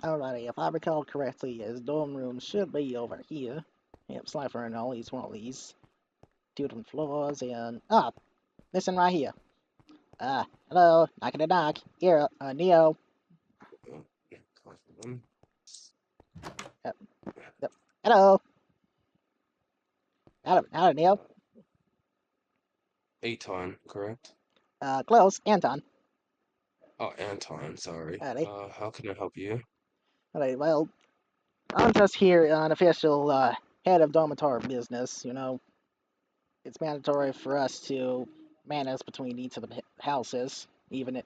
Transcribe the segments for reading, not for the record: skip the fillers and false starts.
Alrighty, if I recall correctly, his dorm room should be over here. Yep, Slifer and all, he's one of these. Two different floors, and... Ah, this one right here. Hello, knocking the knock. Here, Neo. Yep, yep. Hello. Hello, Neo. Aton, correct? Close, Anton. Oh, Anton, sorry. Alrighty. How can I help you? Alright, well, I'm just here on official, head of dormitory business, you know. It's mandatory for us to manage between each of the houses, even if,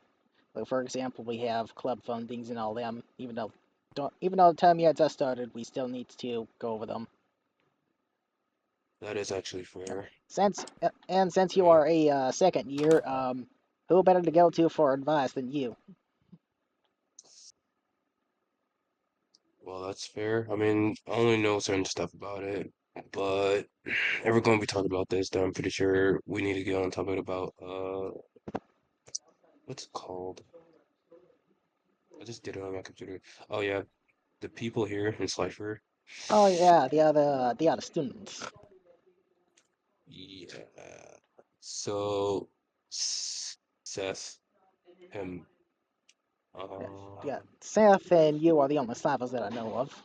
like, for example, we have club fundings and all them. Even though the term year just started, we still need to go over them. That is actually fair. Since you Uh, are a second year, who better to go to for advice than you? well, that's fair. I mean, I only know certain stuff about it, but if we're going to be talking about this, then I'm pretty sure we need to get on topic about, what's it called? I just did it on my computer. Oh, yeah, the people here in Slifer. Oh yeah, the other students. Yeah. So, Seth, him, Yeah, uh, yeah. Seth and you are the only Slavas that I know of.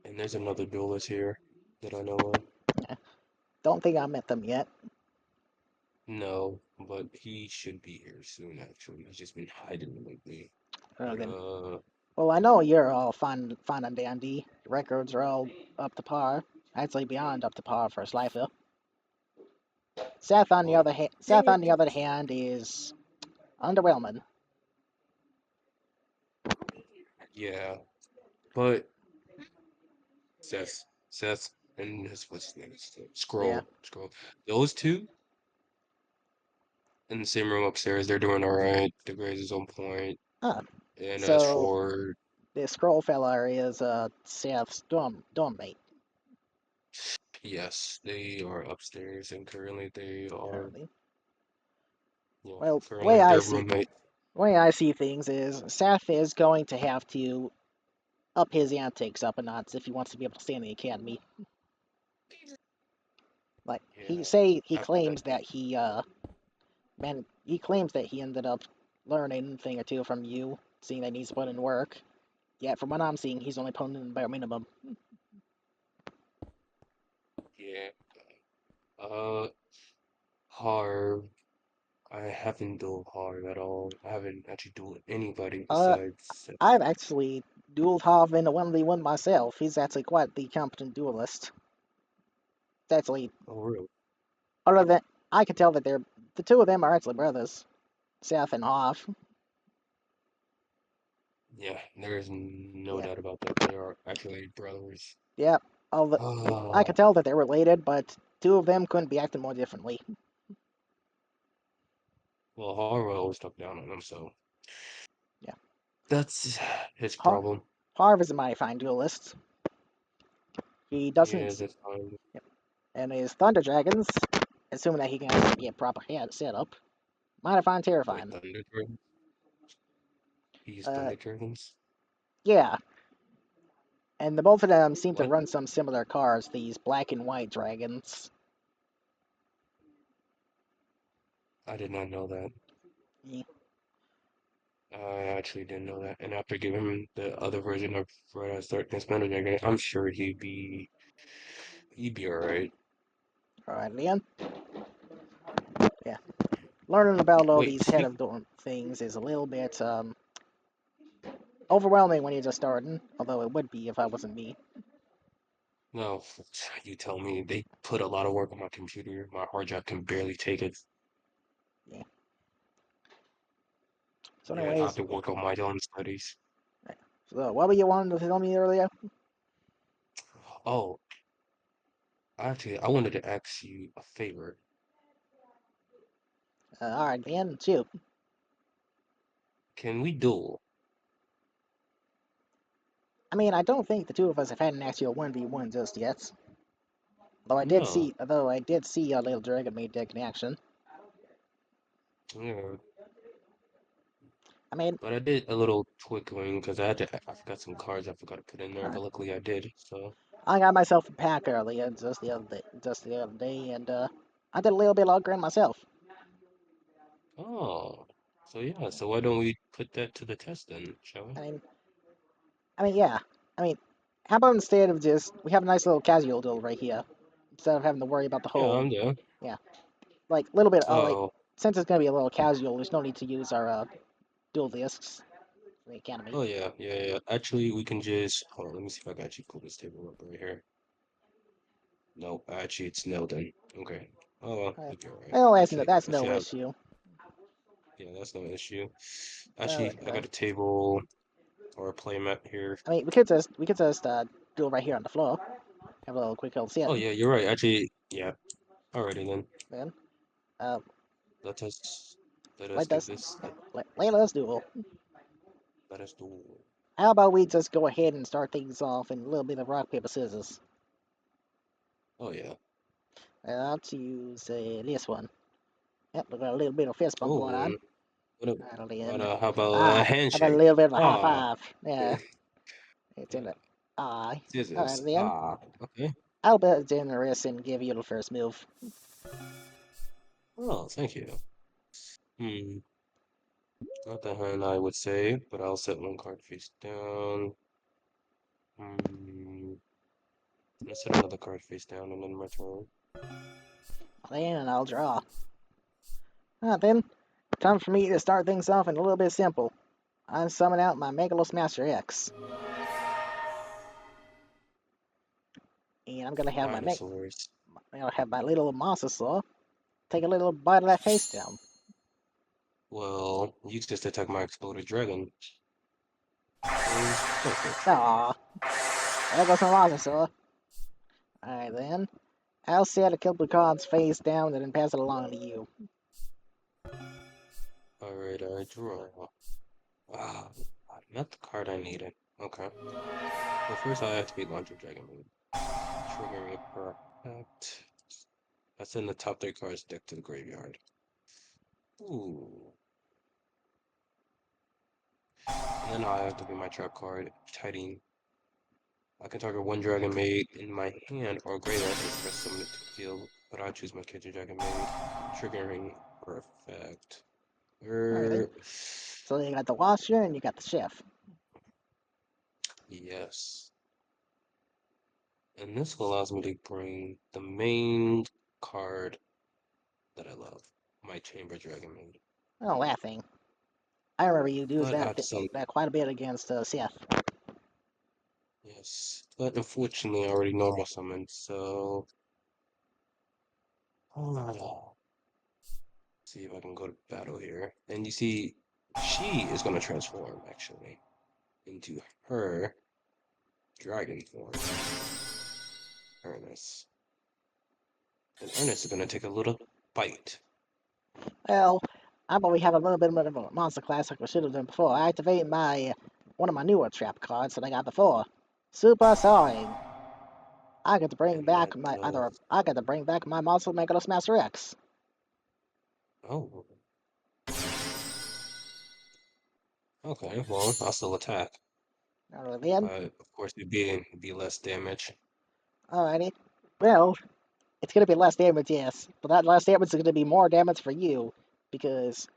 and there's another duelist here that I know of. Don't think I met them yet. No, but he should be here soon, actually. He's just been hiding lately. But, Then, well, I know you're all fine and dandy. Records are all up to par. Actually, beyond up to par for Slifer. well, Seth on the other hand is underwhelming. yeah, but Seth, and what's his name? Yeah. Scroll. Those two in the same room upstairs, they're doing all right. The grades is on point. Ah, And as so for, the scroll fella is Seth's dorm mate yes, they are upstairs, and currently they are, currently. yeah, Well, currently their roommate. the way I see things is Seth is going to have to up his antics up a notch if he wants to be able to stay in the academy. Like Yeah, he I, claims that he claims that he ended up learning a thing or two from you, seeing that he's put in work. Yet from what I'm seeing, he's only putting in the bare minimum. yeah. Uh, Harv, I haven't dueled Harv at all. I haven't actually dueled anybody Uh, besides. I've actually dueled Harv in a 1v1 myself. He's actually quite the competent duelist. It's actually, Oh, really? other than, I can tell that the two of them are actually brothers, Seth and Harv. Yeah, there is no Yeah, doubt about that. They are actually brothers. yeah. I can Ah, tell that they're related, but two of them couldn't be acting more differently. well, Harv always talked down on him, so Yeah, that's his Har- problem. Harv is a mighty fine duelist. He Yeah, doesn't, that's fine. and his Thunder Dragons, assuming that he can actually get proper head setup, mighty fine Wait, terrifying. Thunder Dragons? He's Uh, Thunder Dragons? yeah, and the both of them seem to What? run some similar cars, these black and white dragons. I did not know that. Yeah. I actually didn't know that. And after giving him the other version of Red Eyes Darkness Thunder Dragon, I'm sure he'd be alright. Alright, Leon. Yeah. Learning about all Wait, these head speak. of dorm things is a little bit overwhelming when you're just starting, although it would be if I wasn't me. No, you tell me. They put a lot of work on my computer. My hard drive can barely take it. Yeah. So, Yeah, I have anyways, to work on my own studies. so what were you wanting to tell me earlier? Oh, actually, I wanted to ask you a favor. Alright, Leon, shoot. Can we duel? I mean, I don't think the two of us have had an actual 1v1 just yet. No. Although I did see a little Dragonmaid deck in action. Yeah. I mean, But I did a little twickling because I forgot some cards I forgot to put in there, uh, but luckily I did. So, I got myself a pack earlier just the other day, and I did a little bit of upgrade myself. oh, so yeah. So why don't we put that to the test then, shall we? I mean, yeah. I mean, how about instead of just we have a nice little casual duel right here, instead of having to worry about the Yeah, whole I'm down. yeah, like a little bit like Oh, since it's gonna be a little casual, there's no need to use our dual discs for the academy. oh yeah, yeah, yeah. Actually, we can just hold on. Let me see if I can actually pull this table up right here. No, actually, it's nailed in. Okay. Oh, well, Uh, you'll be all right. well, Actually, that's I no should have. issue. Yeah, that's no issue. Alright Actually, I got then. a table or a play mat here. I mean, we could just duel right here on the floor. Have a little quick little sit. Oh yeah, you're right. Actually, yeah. Alrighty then. Then uh, Let us let us let give us this let us duel. let us do. How about we just go ahead and start things off in a little bit of rock paper scissors? Oh yeah. I'll choose this one. Yep, we got a little bit of fist bump going on. Oh, what a, That'll end. how about a How about a handshake? little bit of a high Ah, five? Yeah, yeah, it's in yeah. it. Ah, Scissors. alright then. Ah, okay. I'll be generous and give you the first move. Oh, thank you. Hmm. Not the hand I would say, but I'll set one card face down. Hmm. Let's set another card face down and then my turn. Then I'll draw. Then, time for me to start things off and a little bit simple. I'm summon out my Megalos Master X. And I'm Dinosaurs. gonna have my little Mosasaur take a little bite of that face down. Well, you just attack my exploded dragon. Is perfect. Aww, there goes my Mosasaur. Alright then. I'll set a couple of cards face down and then pass it along to you. Alright, I draw. Ah, not the card I needed. Okay. Well, first I activate Launcher Dragonmaid. Triggering a perfect. I send the top 3 cards deck to the graveyard. Ooh. And then I activate my trap card, Tidying. I can target one Dragonmaid in my hand or graveyard and express summon it to the field, but I choose my kitchen Dragonmaid. Triggering perfect. Alrighty. Er, So you got the washer and you got the chef. yes. And this allows me to bring the main card that I love, my Chamber Dragonmaid. Oh, that thing. I remember you used But I have to summon, that quite a bit against Seth. yes. But unfortunately, I already normal summon, so see if I can go to battle here. And you see, she is going to transform actually into her dragon form, Ernest. And Ernest is going to take a little bite. Well, I probably have a little bit of a monster class like we should have done before. I activate my one of my newer trap cards that I got before. Super Soaring. I get to bring And that back my does. other. I get to bring back my monster Megalos Master X. Oh, okay. Well, I'll still attack. Alright then. But of course, it'd be less damage. Alrighty. Well, it's gonna be less damage, yes, but that less damage is gonna be more damage for you because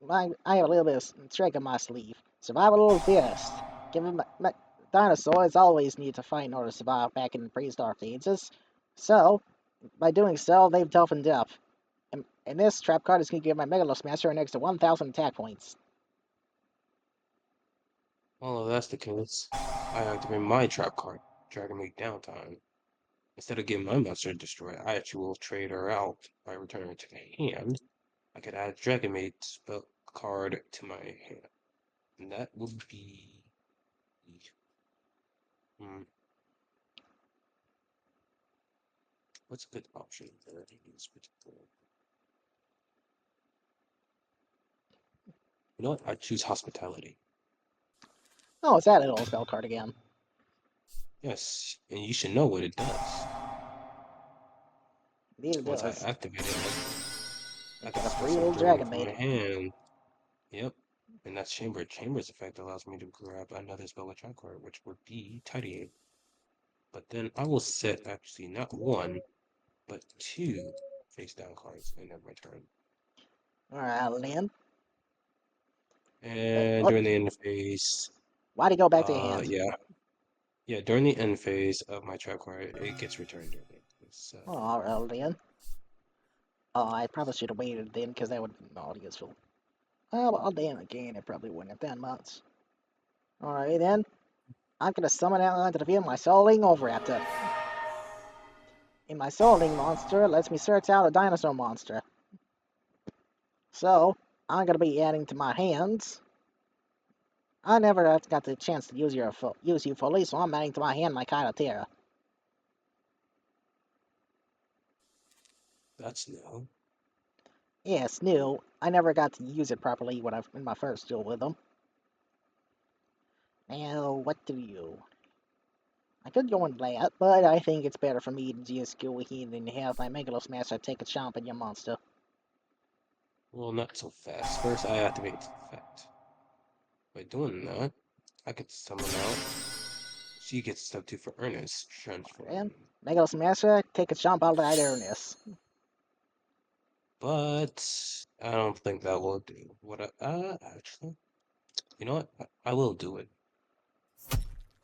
I have a little bit of trick in my sleeve. Survival first. Given dinosaurs always need to fight in order to survive back in prehistoric ages, so by doing so, they've toughened up. And this trap card is going to give my Megalos Master an extra 1,000 attack points. Well, if that's the case, I activate my trap card, Dragon Maid Downtime. Instead of getting my monster destroyed, I actually will trade her out by returning it to the hand. I could add Dragon Maid spell card to my hand. And that would be. Hmm, what's a good option there in this particular? You know what? I choose Hospitality. Oh, it's that little spell card again. Yes, and you should know what it does. Indeed it Once I does. activate it, I You can got a free discard some little Dragon Maid Dragon from Maid. my hand. Yep. And that's Chamber. Chamber's effect allows me to grab another spell attack card, which would be Tidying. But then I will set actually not one, but two face down cards and end my turn. Alright, then. And Oh, during the end phase, why'd he go back to your hand? yeah, during the end phase of my trap card, it gets returned during the end phase. So, Oh, alright, then. Oh, I probably should have waited then, because that would have been all useful. Well, then again, it probably wouldn't have done much. Alright, then. I'm gonna summon out onto the field my Soling Overraptor. And my Soling monster lets me search out a dinosaur monster. So, I'm gonna be adding to my hands. I never got the chance to use you fully, so I'm adding to my hand my Kailotera. that's new. Yeah, it's new. I never got to use it properly in my first duel with them. Now, what do you? I could go on that, but I think it's better for me to just go ahead and have my Megalosmasher take a chomp at your monster. Well, not so fast. First, I activate the effect. By doing that, I could summon out. She gets step 2 for Ernest. And Transform. Megalosmasher, take a chomp out of that Ernest. But I don't think that will do. Actually, you know what? I will do it.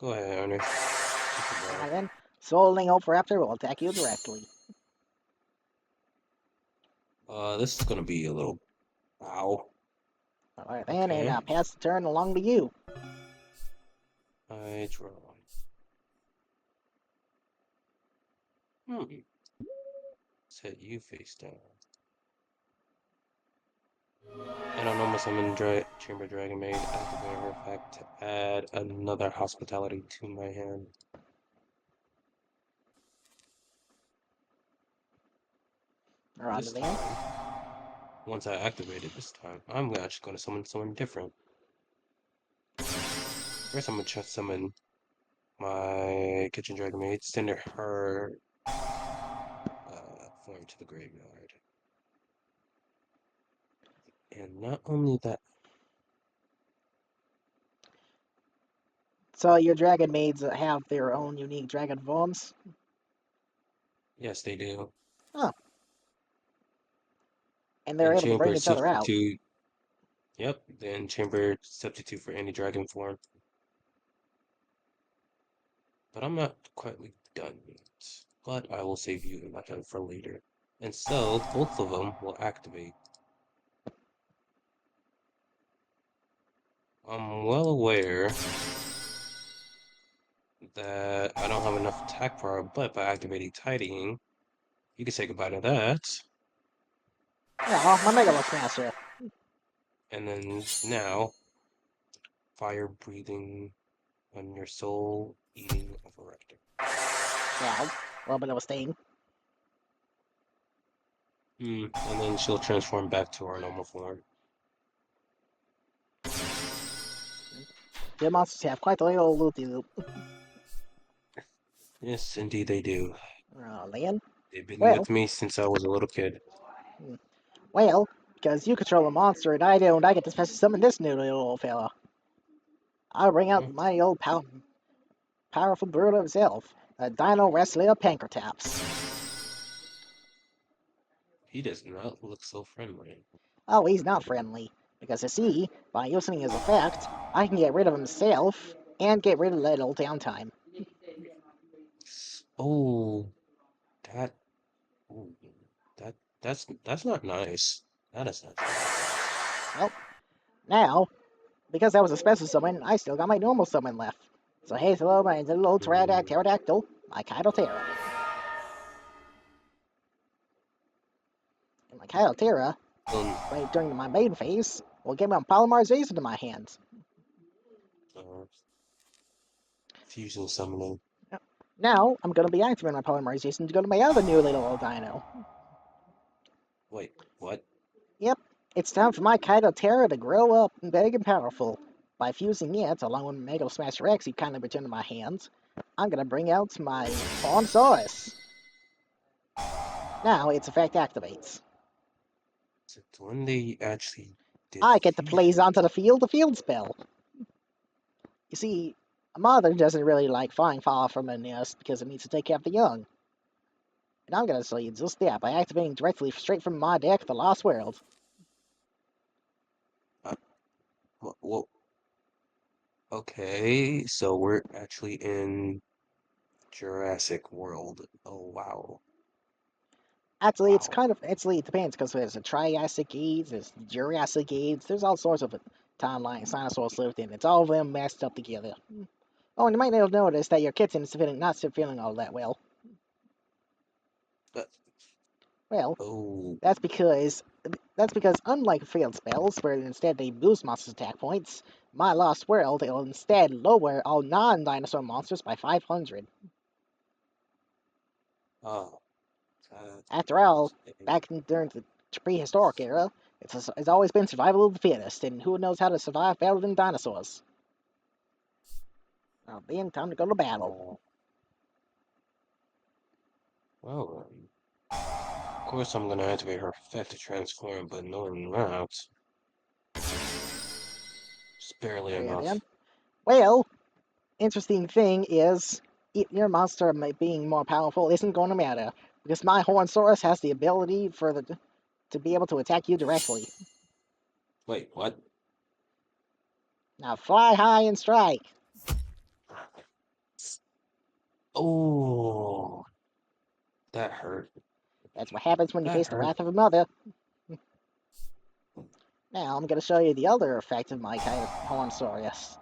Go ahead, Ernest. Take the And then, Soling Overraptor will attack you directly. ball. This is gonna be a little. Ow. Alright then, and Okay. I'll pass the turn along to you. I draw. Hmm. Set you face down. And I'll normal summon Chamber Dragonmaid, activate her effect to add another hospitality to my hand. Alright This then. time, once I activate it this time, I'm actually going to summon someone different. First, I'm going to summon my Kitchen Dragonmaid, send her form to the graveyard. And not only that, So your dragon maids have their own unique dragon forms? yes, they do. Oh. And they're And able to bring Chamber each other out. substitute. Yep, then Chamber substitute for any dragon form. But I'm not quite done yet. But I will save you in my turn for later. And so, both of them will activate. I'm well aware that I don't have enough attack power, but by activating Tidying, you can say goodbye to that. Yeah, my Megalosmasher. And then now, fire breathing on your soul, eating of a rector. Well, a little bit of a sting. And then she'll transform back to her normal form. The monsters have quite a little loop-de-loop. Yes, indeed they do. Then? They've been Well, with me since I was a little kid. well, because you control a monster and I don't, I get to special summon this new little old fella. I'll bring out my old powerful bird himself, a Dino Wrestler Pankrataps. He does not look so friendly. Oh, he's not friendly, because you see, by using his effect, I can get rid of himself and get rid of that old downtime. Oh, that, ooh, that's not nice. That is not nice. Well, now, because that was a special summon, I still got my normal summon left. So hey, hello, my little pterodactyl, my Kailotera. And my Kailotera, during my main phase, will give me a polymerization to my hands. Fusion summoning. Now, I'm going to be activating my polymerization to go to my other new little old dino. Wait, what? Yep, it's time for my Kailotera to grow up and big and powerful. By fusing it, along with Mega Smasher X, you kindly returned to my hands, I'm going to bring out my Brontosaurus. Now, its effect activates. So when they actually I get to blaze onto the field spell. You see, a mother doesn't really like flying far from a nest because it needs to take care of the young. And I'm gonna show you just that by activating directly straight from my deck, the Lost World. Well, okay, so we're actually in Jurassic World. Oh, wow. Actually, Wow. it depends because there's a Triassic Age, there's Jurassic Age, there's all sorts of timelines dinosaurs lived in. It's all of them mashed up together. Oh, and you might have noticed that your kitchen is not feeling all that well. Uh, Well, oh, that's because unlike field spells, where instead they boost monsters' attack points, my Lost World will instead lower all non-dinosaur monsters by 500. oh, that After all, is during the prehistoric era, it's always been survival of the fittest, and who knows how to survive better than dinosaurs. Now then, time to go to battle. well, of course I'm gonna activate her effect to transform, but knowing that, it's barely There then. enough. Well, interesting thing is, your monster being more powerful isn't going to matter, because my Hornsaurus has the ability to be able to attack you directly. Wait, what? Now fly high and strike. Oh, that hurt. That's what happens when you That face the hurt. wrath of a mother. Now I'm going to show you the other effect of my kind of Hornsaurus.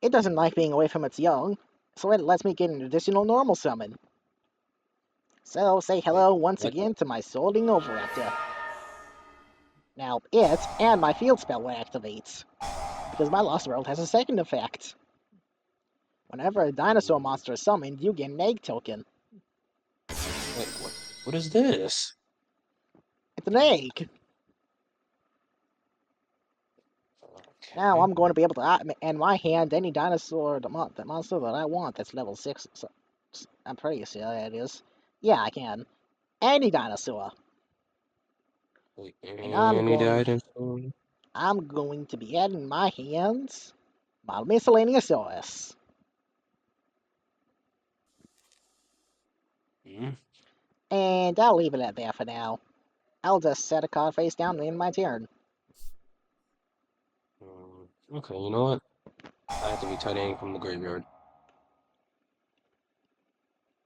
It doesn't like being away from its young, so it lets me get an additional normal summon. So say Wait, hello once what? again to my Solding Oviraptor. Now it and my field spell will activate, because my Lost World has a second effect. Whenever a dinosaur monster is summoned, you get an egg token. Wait, what? What is this? It's an egg. Now Okay. I'm going to be able to, in my hand, any dinosaur, the monster that I want that's level 6. So, I'm pretty sure that is. Yeah, I can. Any dinosaur. Wait, And any dinosaur? I'm going to be adding in my hands my Miscellaneousaurus. Hmm? And I'll leave it at that for now. I'll just set a card face down in my turn. Okay, you know what? I have to be tidying from the graveyard.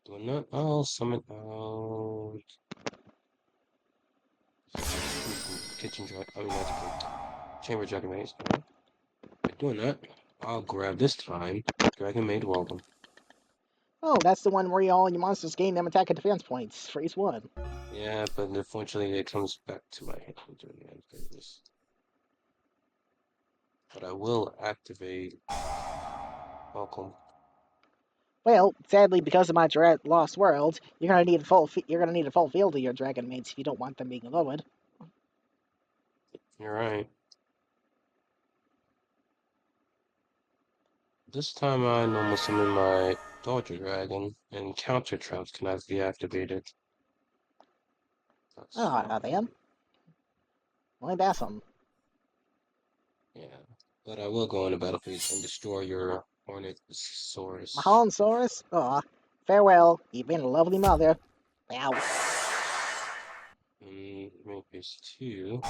Doing that, I'll summon out kitchen dragon. I mean, not kitchen. Chamber Dragonmaid. Alright. By doing that, I'll grab this time Dragonmaid Welcome. Oh, that's the one where all your monsters gain them attack and defense points for each one. Yeah, but unfortunately it comes back to my hand during the end phase. But I will activate Welcome. Well, sadly, because of my Lost World, you're gonna need a full field of your Dragonmaids if you don't want them being lowered. You're right. This time I normal summon my Dodger Dragon, and counter traps cannot be activated. That's Oh, fine. then. Only that's something. Yeah. But I will go in the battlefield and destroy your Hornetosaurus. Mahalonsaurus? Oh, farewell. You've been a lovely mother. Ow. Make phase 2.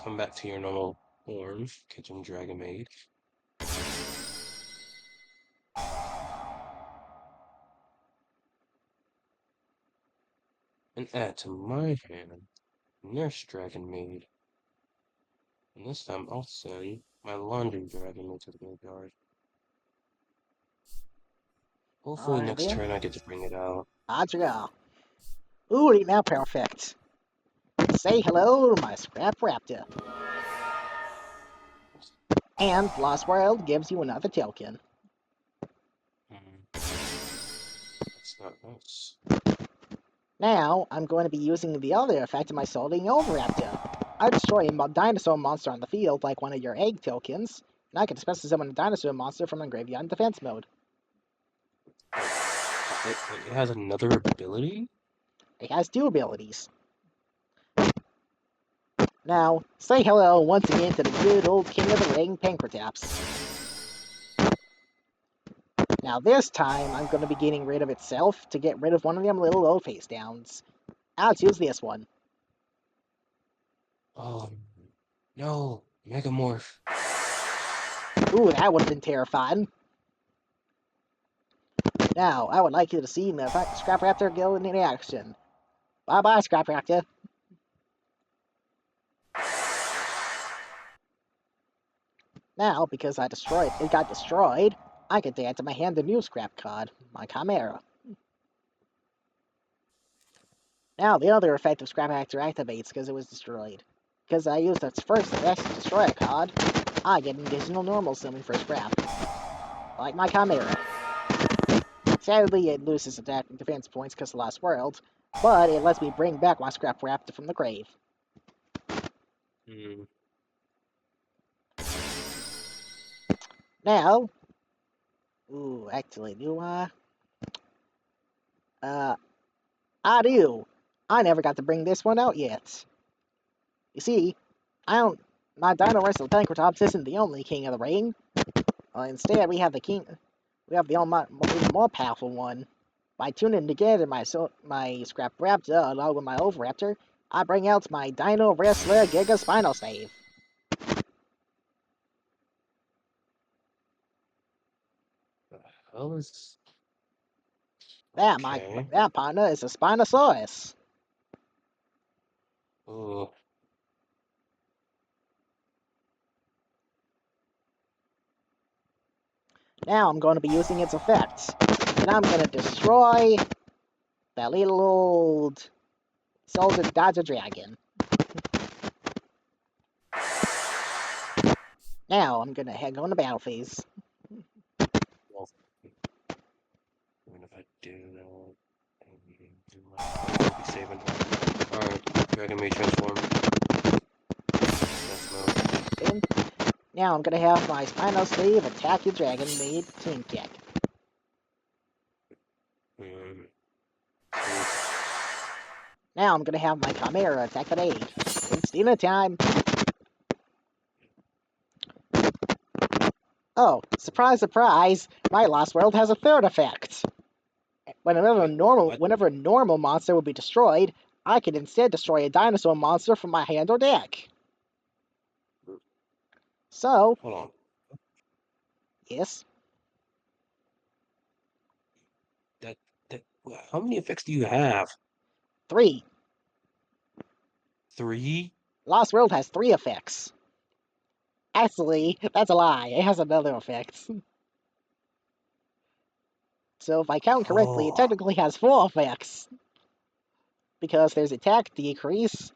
Come back to your normal form, Kitchen Dragonmaid. And add to my hand Nurse Dragonmaid. And this time I'll send my Laundry Dragonmaid to the graveyard. Hopefully Alright next then. turn I get to bring it out. Adria. Ooh, now perfect. Say hello to my Scrap Raptor. And Lost World gives you another token. That's not nice. Now, I'm going to be using the other effect of my Solding Oviraptor. I destroy a dinosaur monster on the field like one of your egg tokens, and I can special summon a dinosaur monster from my graveyard in defense mode. It has another ability? It has two abilities. Now, say hello once again to the good old king of the ring, Pankrataps. Now this time, I'm going to be getting rid of itself to get rid of one of them little old face downs. I'll choose this one. Oh, no. Megamorph. Ooh, that would have been terrifying. Now, I would like you to see the Scrap Raptor go in action. Bye-bye, Scrap Raptor. Now, because it got destroyed, I can add to my hand a new scrap card, my Chimera. Now, the other effect of Scrap Raptor activates because it was destroyed. Because I used its first best destroyer card, I get an additional normal summon for scrap, like my Chimera. Sadly, it loses attack and defense points because of Lost World, but it lets me bring back my Scrap Raptor from the grave. Hmm. Now, ooh, actually, do I? I do. I never got to bring this one out yet. You see, my Dino Wrestle Tankertops isn't the only king of the ring. Instead, we have the even more powerful one. By tuning together my Scrap Raptor along with my Oviraptor, I bring out my Dino Wrestler Giga Spinal Stave. The hell is... That Okay. that partner is a Spinosaurus. Oh, Now I'm going to be using its effects, and I'm going to destroy that little old Soldier Dodger Dragon. Now I'm going to head on the battle phase. well, even if I do know, I'll be saving. Alright, Dragonmaid transform. That's move. And now I'm going to have my Spinal Stave attack your Dragonmaid Team Kick. Hmm. Now I'm going to have my Chimera attack at aid. It's dinner time. Oh, surprise, surprise! My Lost World has a third effect. Wait, what? Whenever a normal monster would be destroyed, I can instead destroy a dinosaur monster from my hand or deck. So, Hold on. yes, That, how many effects do you have? 3. 3? Lost World has 3 effects. Actually, that's a lie. It has another effect. So if I count correctly, it Oh, technically has 4 effects. Because there's attack decrease,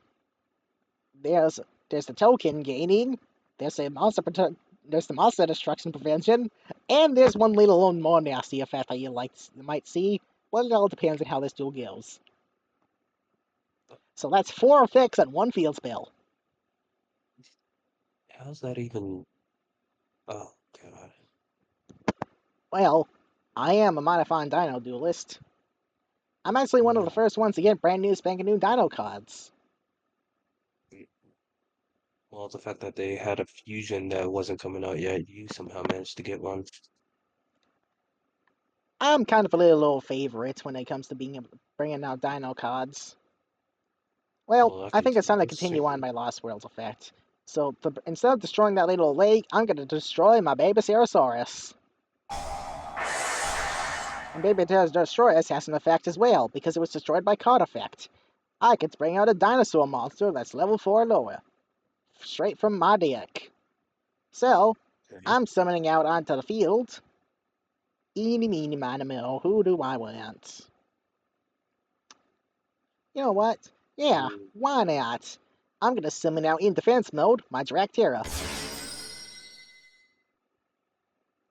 there's the token gaining, there's the monster destruction prevention, and there's one little more nasty effect that you might see. Well, it all depends on how this duel goes. So that's 4 effects on one field spell. how's that even? Oh, God. Well, I am a modifying dino duelist. I'm actually one of the first ones to get brand new spanking new dino cards. Well, the fact that they had a fusion that wasn't coming out yet, you somehow managed to get one. I'm kind of a little old favorite when it comes to bringing out dino cards. Well, Well, I after think it's time to two, continue on my Lost Worlds effect. So, instead of destroying that little lake, I'm going to destroy my baby Ceratosaurus. And baby Destroyus has an effect as well, because it was destroyed by card effect. I could bring out a dinosaur monster that's level 4 or lower, straight from my deck. So, okay. I'm summoning out onto the field. Eeny, meeny, miny, moe, who do I want? You know what? Yeah, Mm, why not? I'm gonna summon out in defense mode my Dractera.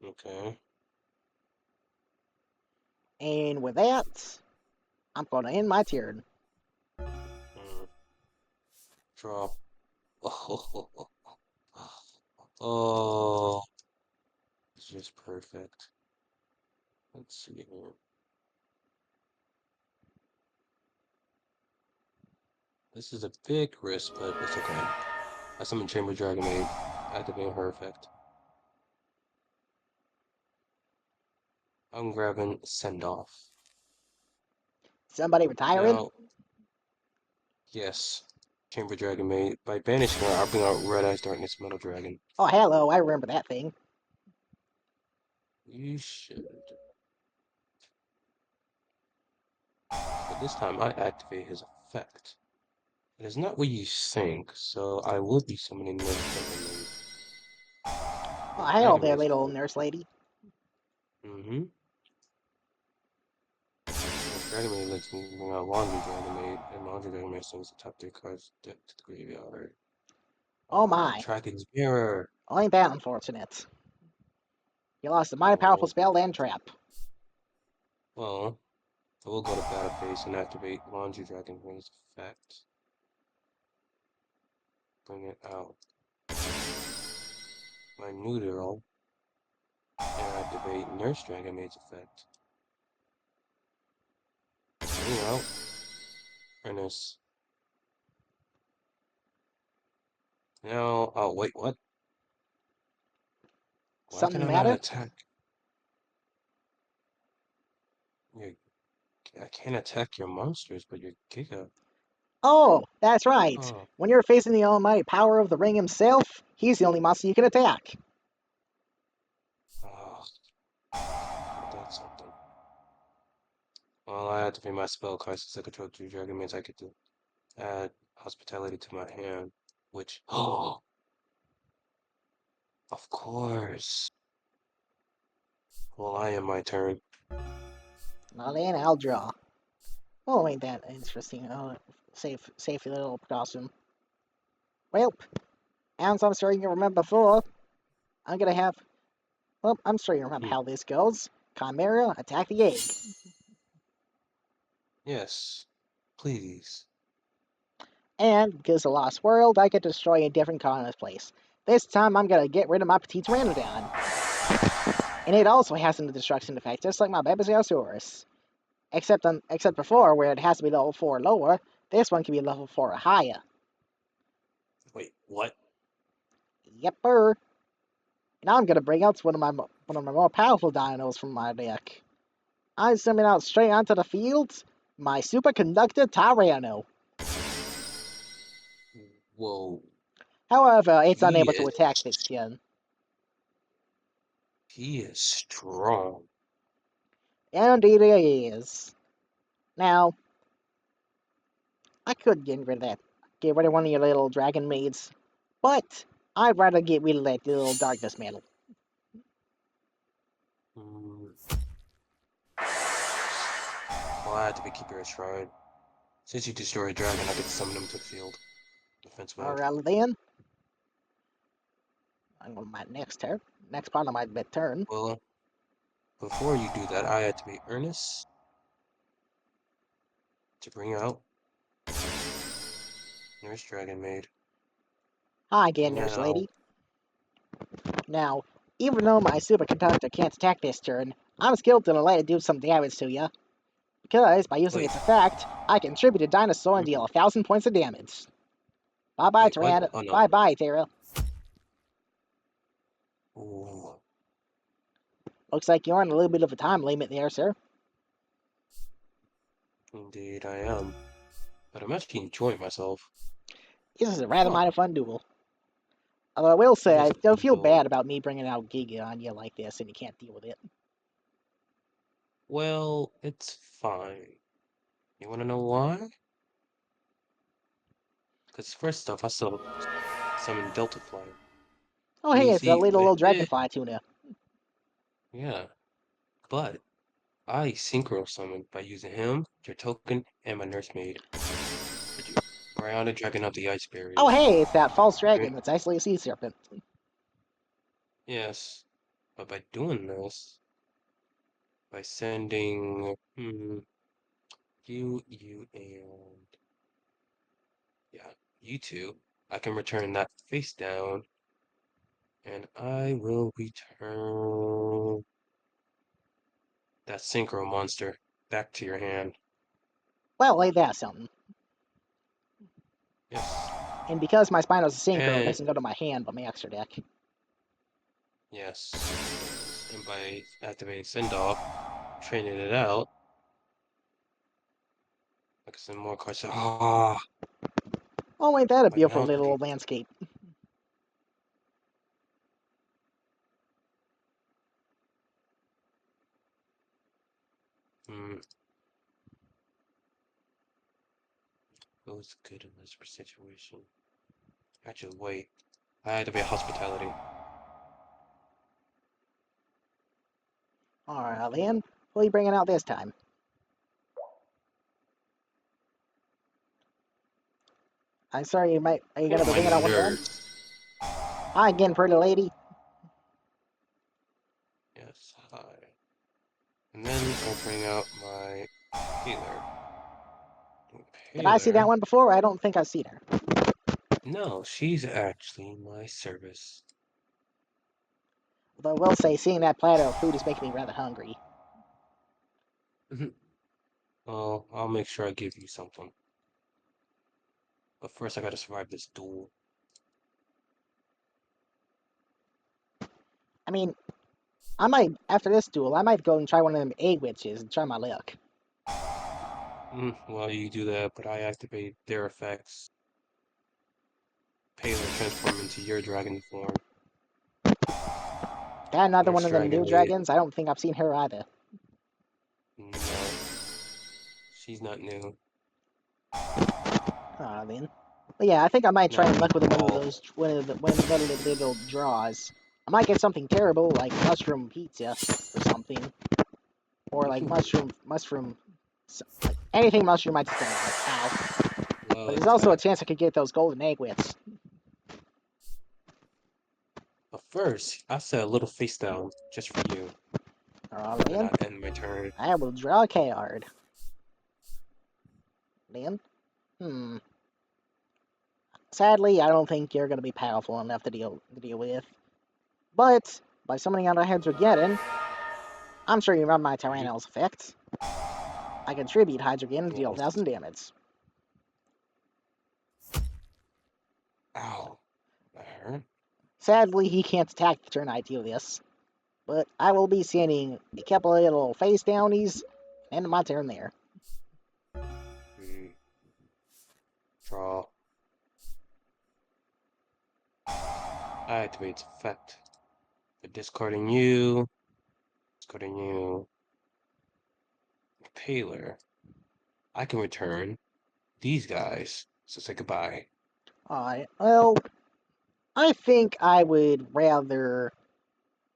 okay. And with that, I'm gonna end my turn. Mm, drop. Oh, it's just perfect. Let's see here. This is a big risk, but it's okay. I summon Chamber Dragonmaid, activating her effect. I'm grabbing Send Off. Somebody retiring? Now, yes, Chamber Dragonmaid. By banishing her, I'll bring out Red Eyes Darkness Metal Dragon. Oh, hello, I remember that thing. You should. But this time I activate his effect. It is not what you think, so I will be summoning Nurse Dragonmaid. Oh, Nurse hello there, Dragonmaid's little nurse lady. mm-hmm. Nurse Dragonmaid lets me bring out Laundry Dragonmaid, and Laundry Dragonmaid sends the top 3 cards deck to the graveyard. Oh my, Dragon's Mirror! only that unfortunate. You lost a mighty powerful Oh, spell and trap. well, I will go to battle phase and activate Laundry Dragonmaid's effect. Bring it out. My neutral, and activate Nurse Dragonmaid's effect. Bring out Ernest. Now, oh wait, what? Why can Something I not matter? attack? Your, I can't attack your monsters, but your Giga. Oh, that's right. Oh, When you're facing the almighty power of the ring himself, he's the only monster you can attack. oh, that's something. Well, I activate my spell card since I control 2 dragon means I get to add hospitality to my hand, which, oh, of course. Well, I am my turn. Now then, I'll draw. Oh, ain't that interesting? Oh, safe little precaution. Well, as I'm sure you remember before, I'm gonna have. Well, I'm sure you remember Hmm. how this goes. Chimera, attack the egg. Yes, please. And because the Lost World, I could destroy a different colonist place. This time, I'm gonna get rid of my Petite Pteranodon. And it also has a destruction effect, just like my Babesiosaurus. Except before, where it has to be level 4 or lower, this one can be level 4 or higher. Wait, what? Yepper. Now I'm gonna bring out one of my more powerful dinos from my deck. I'm sending out straight onto the field my superconductor Tyranno. Whoa. However, it's He unable to is, attack this turn. he is strong. Indeed it is. Now, I could get rid of one of your little dragon maids, but I'd rather get rid of that little darkness mantle. Mm. Well, I had to be keeper a shrine. Since you destroy a dragon, I could summon him to the field. Defense mode. Alright then, I'm on my next part of my turn. Well, before you do that, I had to be earnest to bring out Nurse Dragonmaid. Hi again, nurse Now, lady. Now, even though my superconductor can't attack this turn, I'm skilled to let it do some damage to you. Because, by using wait, its effect, I can tribute a dinosaur and deal 1,000 points of damage. Bye-bye, wait, what? Tyrann. Oh no. Bye-bye, Thera. Ooh, Looks like you're on a little bit of a time limit there, sir. indeed I am. But I'm actually enjoying myself. This is a rather Huh, mighty fun duel. Although I will it say, is I a don't fun feel duel. bad about me bringing out Giga on you like this and you can't deal with it. Well, it's fine. You wanna know why? Because first off, I still summon Delta Flyer. Oh, And hey, you it's a see, little dragonfly tuna. yeah, but I synchro summon by using him, your token, and my nursemaid. Brianna dragging out the ice Oh, barrier. hey, it's that false Right? dragon that's actually a sea serpent. Yes. But by doing this, by sending and yeah, you two, I can return that face down, and I will return that synchro monster back to your hand. Well, ain't that something? Yes. And because my Spino's a synchro, it And doesn't go to my hand, but my extra deck. yes, and by activating send off, training it out, I can send more cards. Ah, Oh, ain't that a but beautiful now little landscape? hmm, who's good in this situation? Actually, wait. I activate hospitality. Alright, then. What are you bringing out this time? I'm sorry, are you One gonna of be my bringing out one again? nerves. Hi again, pretty lady. Yes, hi. And then I'll bring out my healer. Did I see that Healer? one before? I don't think I've seen her. No, she's actually my service. Although I will say, seeing that platter of food is making me rather hungry. Well, I'll make sure I give you something. But first, I gotta survive this duel. I mean, after this duel, I might go and try one of them egg witches and try my luck. Well, you do that, but I activate their effects. Paler transform into your dragon form. Got another one Nurse of them new Dragonmaid. dragons? I don't think I've seen her either. No, she's not new. Ah, then. But yeah, I think I might try Now and we luck with one of all. those, one of the little draws. I might get something terrible like mushroom pizza or something, or like mushroom, like anything mushroom. I just don't like. Ow. Low But there's also a attack. chance I could get those golden egg wits. But first, I set a little face down just for you. Oh And then man, I end my turn. I will draw a card. Then, hmm. Sadly, I don't think you're gonna be powerful enough to deal with. But by summoning out a Hydrogeddon, I'm sure you remember my Mhm. Tyranno's effect. I contribute Hydrogen to deal Yes. 1,000 damage. Ow. That hurt. Sadly, he can't attack the turn I do this, but I will be sending a couple of little face downies and end my turn there. Hmm. Draw. I activate its effect. By discarding you, Paler. I can return these guys. So say goodbye. Alright, well, I think I would rather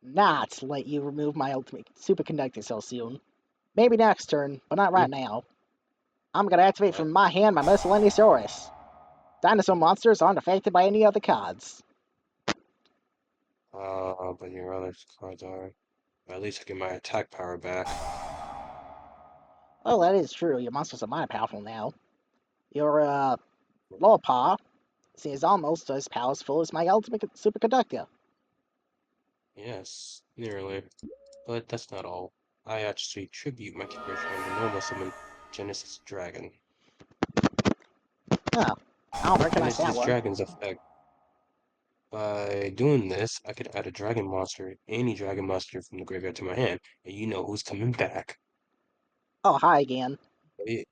not let you remove my ultimate superconductor so soon. Maybe next turn, but not Hmm? right now. I'm gonna activate What? from my hand my Miscellaneousaurus. Dinosaur monsters aren't affected by any other cards. But your other cards are. At least I get my attack power back. Oh, that is true. Your monsters are more powerful now. Your Lawpaw is almost as powerful as my ultimate superconductor. Yes, nearly. But that's not all. I actually tribute my character on the normal summon Genesis Dragon. Oh, I don't recognize that Genesis one. Dragon's effect. By doing this, I could add a dragon monster, any dragon monster from the graveyard to my hand, and you know who's coming back. Oh, hi again. Eh,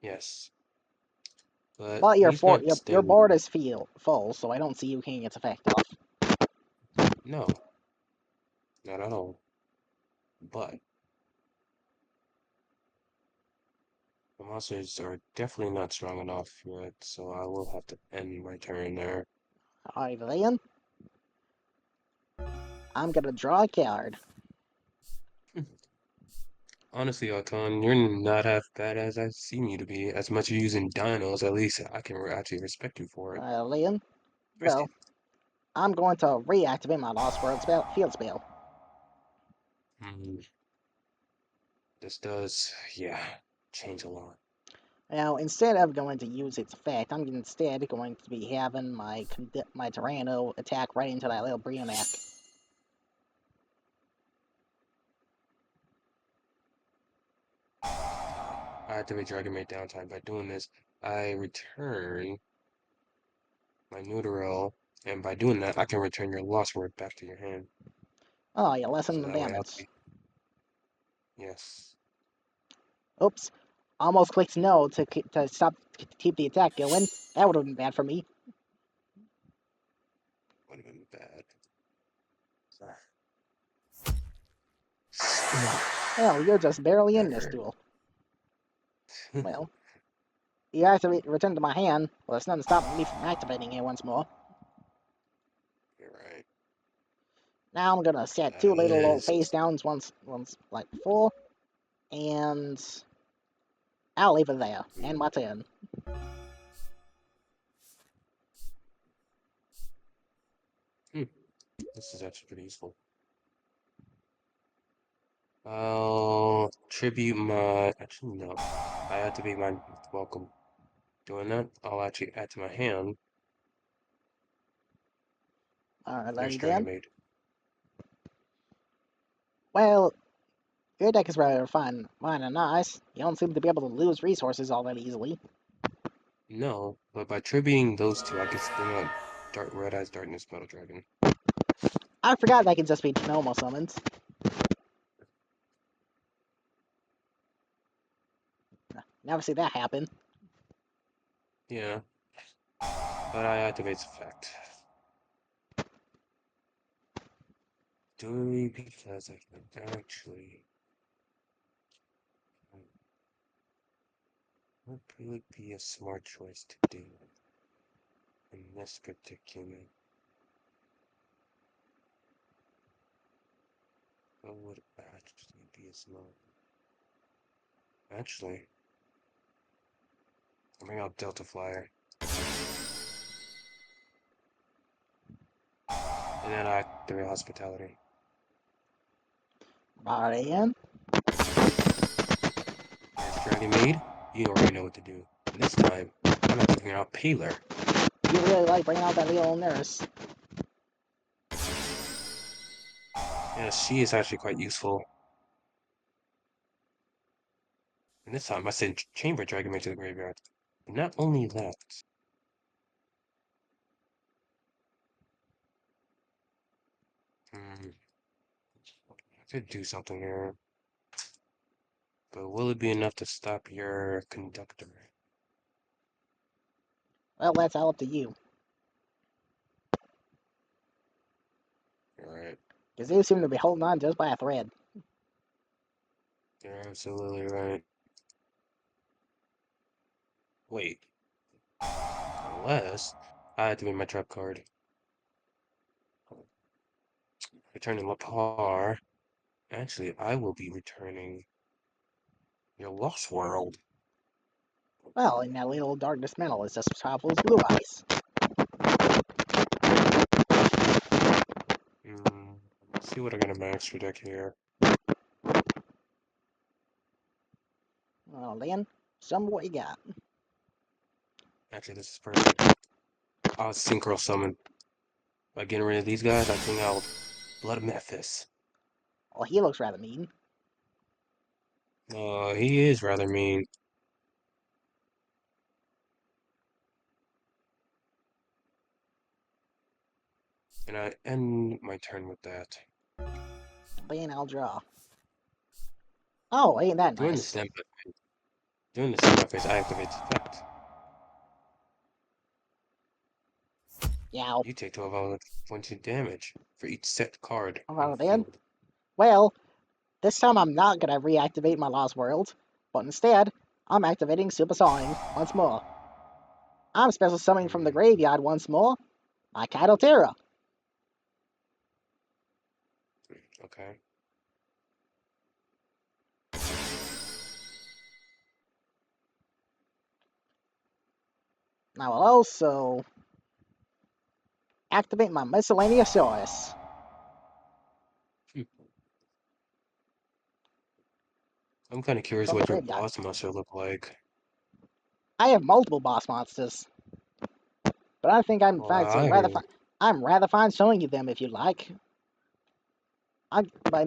yes, but But he's not your staying. board is full, so I don't see you getting its effect off. No, not at all. But the monsters are definitely not strong enough yet, so I will have to end my turn there. Alright then, I'm gonna draw a card. Honestly, Anton, you're not as bad as I've seen you to be. As much as using dinos, at least I can actually respect you for it. Then, Risky. well, I'm going to reactivate my Lost World field spell. Hmm, this does, yeah, change a lot. Now, instead of going to use its effect, I'm instead going to be having my Tyranno attack right into that little Brionac. I activate Dragonmaid downtime. By doing this, I return my neutral, and by doing that, I can return your lost word back to your hand. Oh, you lessen So the that way I'll damage. be, yes. Oops. Almost clicked no to keep the attack going. That would have been bad for me. Would have been bad. Hell, you're just barely in this duel. Well, you activate return to my hand. Well, there's nothing stopping me from activating it once more. You're right. Now I'm gonna set That two little old is. face downs once like before, and I'll leave it there. And my turn. This is actually pretty useful. I'll tribute my. Actually, no. I activate my welcome. Doing that, I'll actually add to my hand. There's Alrighty then. Dragonmaid. Well, your deck is rather fine and nice. You don't seem to be able to lose resources all that easily. No, but by tributing those two, I can bring out Red Eyes Darkness Metal Dragon. I forgot that can just be normal summons. Never see that happen. Yeah, but I activates effect. Doing because I can actually. Would really be a smart choice to do in this particular. What would actually be a smart? Actually, I'll bring out Delta Flyer. And then I activate Hospitality. Alrighty then. There's Dragonmaid. You already know what to do. And this time, I'm activating out Paler. You really like bringing out that little nurse. Yeah, she is actually quite useful. And this time, I send Chamber Dragonmaid to the graveyard. But not only that. I could do something here. But will it be enough to stop your conductor? Well, that's all up to you. Alright, Because you seem to be holding on just by a thread. you're absolutely right. Wait. Unless I activate my trap card. Returning Lapar. Actually, I will be returning your Lost World. Well, and that little darkness metal is just powerful as blue eyes. Let's see what I got in my extra deck here. Well then, some what you got. Actually, this is perfect. I'll Synchro Summon. By getting rid of these guys, I bring out Blood Memphis. Well, he looks rather mean. He is rather mean. And I end my turn with that. Then I'll draw. Oh, ain't that During the nice? stamp During the stamp phase, I activate effect. Yeah. You take 12 points of damage for each set card on Well the then. field. Well, this time I'm not gonna reactivate my Lost World, but instead, I'm activating Super Sawing once more. I'm special summoning from the graveyard once more, my Kaidotera. Okay. I will also activate my Miscellaneous Choice. I'm kind of curious From the what your graveyard. boss monster look like. I have multiple boss monsters, but I think Well, I I'm rather fine showing you them if you like. By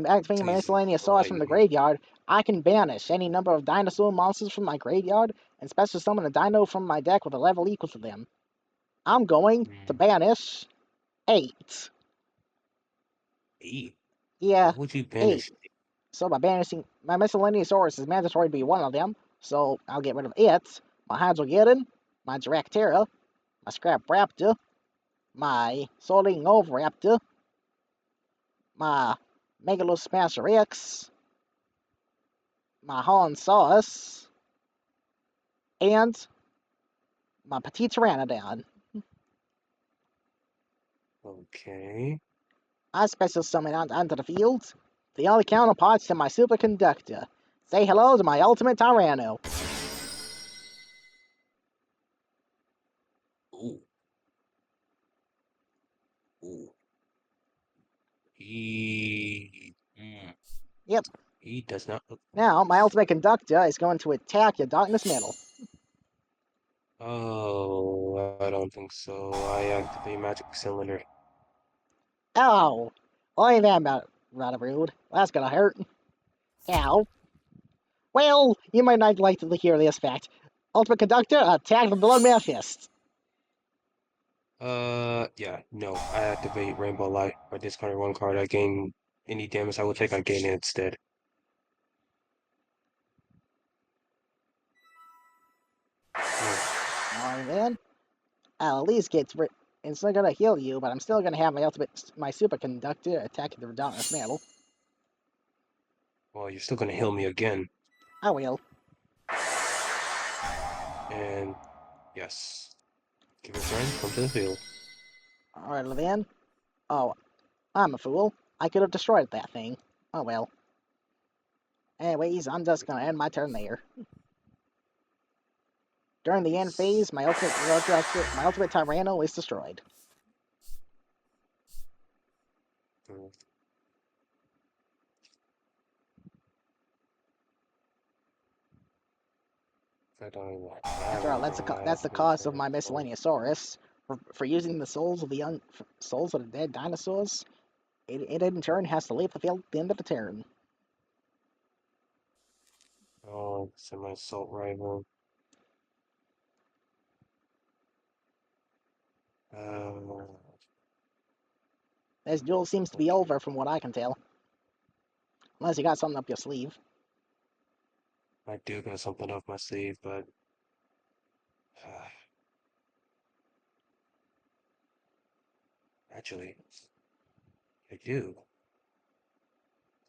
activating my please Miscellaneous Source from the enlighten me. graveyard, I can banish any number of dinosaur monsters from my graveyard and special summon a dino from my deck with a level equal to them. I'm going to Hmm. banish 8. 8. Yeah, What would you 8. banish? So by banishing my miscellaneous source is mandatory to be one of them, so I'll get rid of it. My Hydrogeddon, my Dractera, my Scrap Raptor, my Soaring Oviraptor, my Megalosmasher X, my Honsaurus, and my Petit Pteranodon. Okay. I special summon onto the field the only counterparts to my superconductor. Say hello to my ultimate Tyranno. Ooh. Ooh. Yep. He does not look. Now my ultimate conductor is going to attack your darkness metal. Oh, I don't think so. I activate magic cylinder. Oh, only that about rather rude. That's gonna hurt. Ow. Well, you might not like to hear this fact. Ultimate conductor, attack the blood manifest. Yeah, no. I activate Rainbow Light. I discard one card. I gain any damage I will take. I gain it instead. Oh, Alright then. I'll at least get rid. It's not gonna heal you, but I'm still gonna have my superconductor attack the darkness metal. well, you're still gonna heal me again. I will. And yes, give it a turn. Come to the field. Alright then. Oh, I'm a fool. I could have destroyed that thing. Oh well. Anyways, I'm just gonna end my turn there. During the end Yes. phase, my ultimate Tyranno is destroyed. Mm, I don't even have After all, anything. I that's have the to cost of turn. my So, miscellaneousaurus for using the souls of the dead dinosaurs. It in turn has to leave the field at the end of the turn. oh, it's my assault rifle. Uh, This duel seems to be okay. over from what I can tell. Unless you got something up your sleeve. I do got something up my sleeve, but actually, I do.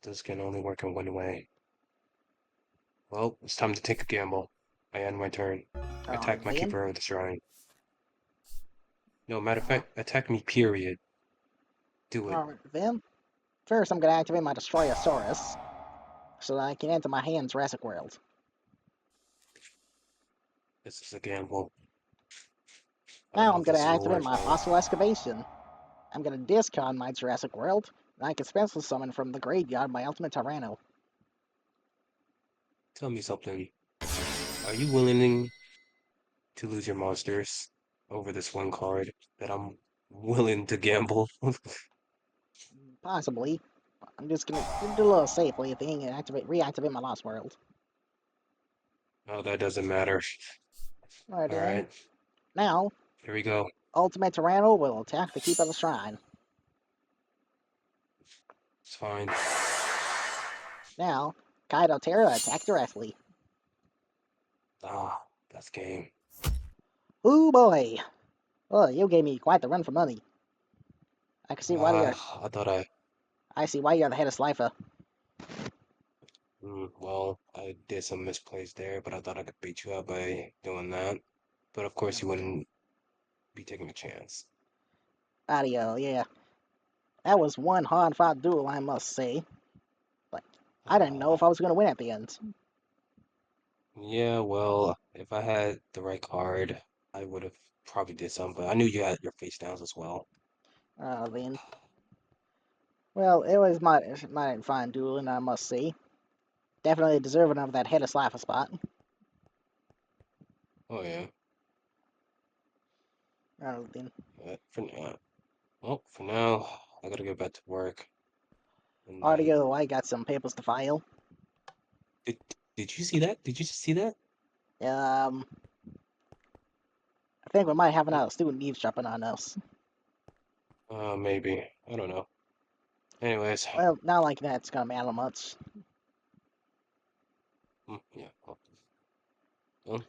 This can only work in one way. Well, it's time to take a gamble. I end my turn. Attack Alright my then. keeper of the shrine. No, matter of Uh, fact, attack me, period. Do it. Alright then. First, I'm gonna activate my Destroyosaurus so that I can enter my hand Jurassic World. This is a gamble. I don't Now know I'm if gonna this will activate work, my though. Fossil Excavation. I'm gonna discard my Jurassic World, and I can special summon from the graveyard my Ultimate Tyranno. Tell me something. Are you willing to lose your monsters over this one card that I'm willing to gamble? Possibly. I'm just gonna do a little safely thing and reactivate my Lost World. Oh, that doesn't matter. Alright then. Alright, Now, here we go. Ultimate Tyranno will attack the Keeper of the Shrine. It's fine. Now, Kaido Terra attack directly. Ah, that's game. Ooh boy! Oh, you gave me quite the run for money. I can see why you're I thought I I see why you're the head of Slifer. Well, I did some misplays there, but I thought I could beat you up by doing that. But of course, you Alright then. wouldn't be taking a chance. Audio, yeah. That was one hard fought duel, I must say. But I didn't know Uh, if I was gonna win at the end. yeah, well, if I had the right card, I would have probably did some, but I knew you had your face downs as well. Then. Well, it was my fine dueling, I must say. Definitely deserving of that head of Slifer spot. Oh yeah, Then. but for now, well, for now, I gotta get back to work. And Audio, I got some papers to file. did did you see that? Did you see that? Um, think we might have another student eavesdropping on us. Maybe. I don't know. Anyways, Well, not like that's gonna matter much. yeah. Well,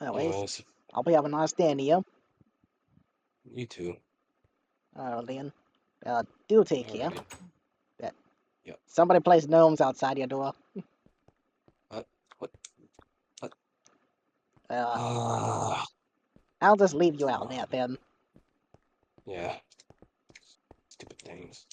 Anyways, anyways, I'll be having a nice day, Neo. you too. Then, do take care. Alrighty. Yeah. Yep. Somebody plays gnomes outside your door. What? What? Uh, Ah. I'll just leave you Come out there on. then. Yeah. Stupid things.